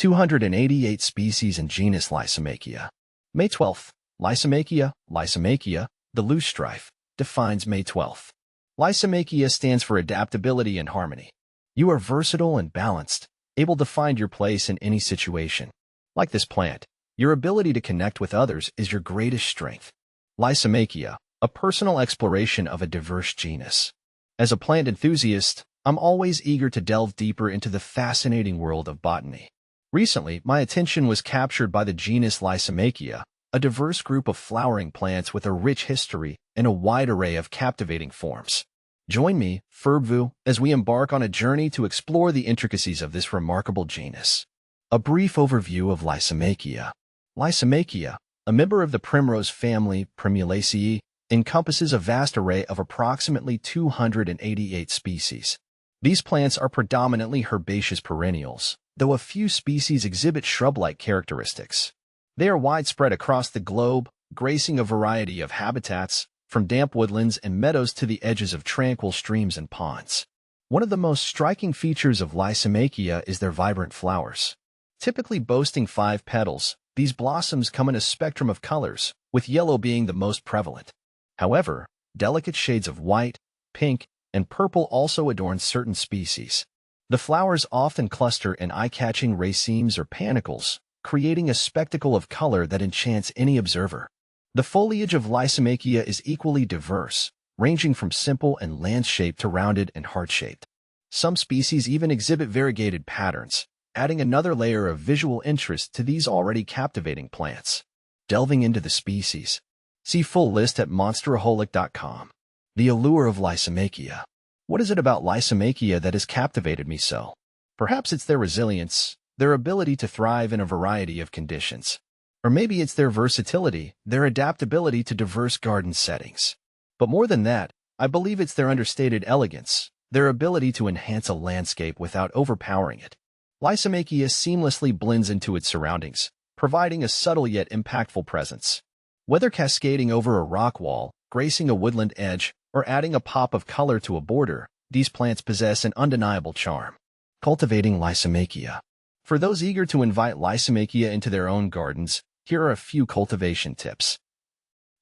288 species in genus Lysimachia. May 12th. Lysimachia, the loosestrife, defines May 12th. Lysimachia stands for adaptability and harmony. You are versatile and balanced, able to find your place in any situation. Like this plant, your ability to connect with others is your greatest strength. Lysimachia, a personal exploration of a diverse genus. As a plant enthusiast, I'm always eager to delve deeper into the fascinating world of botany. Recently, my attention was captured by the genus Lysimachia, a diverse group of flowering plants with a rich history and a wide array of captivating forms. Join me, Ferbvu, as we embark on a journey to explore the intricacies of this remarkable genus. A brief overview of Lysimachia. Lysimachia, a member of the primrose family Primulaceae, encompasses a vast array of approximately 288 species. These plants are predominantly herbaceous perennials, though a few species exhibit shrub-like characteristics. They are widespread across the globe, gracing a variety of habitats, from damp woodlands and meadows to the edges of tranquil streams and ponds. One of the most striking features of Lysimachia is their vibrant flowers. Typically boasting 5 petals, these blossoms come in a spectrum of colors, with yellow being the most prevalent. However, delicate shades of white, pink, and purple also adorn certain species. The flowers often cluster in eye-catching racemes or panicles, creating a spectacle of color that enchants any observer. The foliage of Lysimachia is equally diverse, ranging from simple and lance-shaped to rounded and heart-shaped. Some species even exhibit variegated patterns, adding another layer of visual interest to these already captivating plants. Delving into the species. See full list at monsteraholic.com. The allure of Lysimachia. What is it about Lysimachia that has captivated me so? Perhaps it's their resilience, their ability to thrive in a variety of conditions. Or maybe it's their versatility, their adaptability to diverse garden settings. But more than that, I believe it's their understated elegance, their ability to enhance a landscape without overpowering it. Lysimachia seamlessly blends into its surroundings, providing a subtle yet impactful presence. Whether cascading over a rock wall, gracing a woodland edge, or adding a pop of color to a border, these plants possess an undeniable charm. Cultivating Lysimachia. For those eager to invite Lysimachia into their own gardens, here are a few cultivation tips.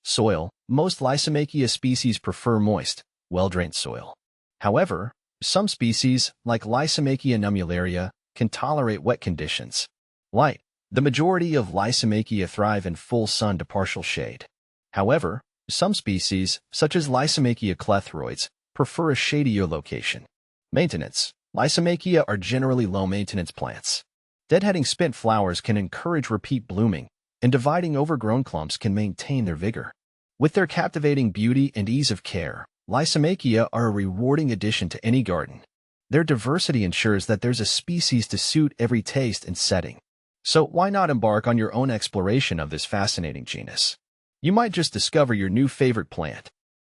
Soil. Most Lysimachia species prefer moist, well-drained soil. However, some species, like Lysimachia nummularia, can tolerate wet conditions. Light. The majority of Lysimachia thrive in full sun to partial shade. However, some species, such as Lysimachia clethroides, prefer a shadier location. Maintenance. Lysimachia are generally low-maintenance plants. Deadheading spent flowers can encourage repeat blooming, and dividing overgrown clumps can maintain their vigor. With their captivating beauty and ease of care, Lysimachia are a rewarding addition to any garden. Their diversity ensures that there's a species to suit every taste and setting. So why not embark on your own exploration of this fascinating genus? You might just discover your new favorite plant,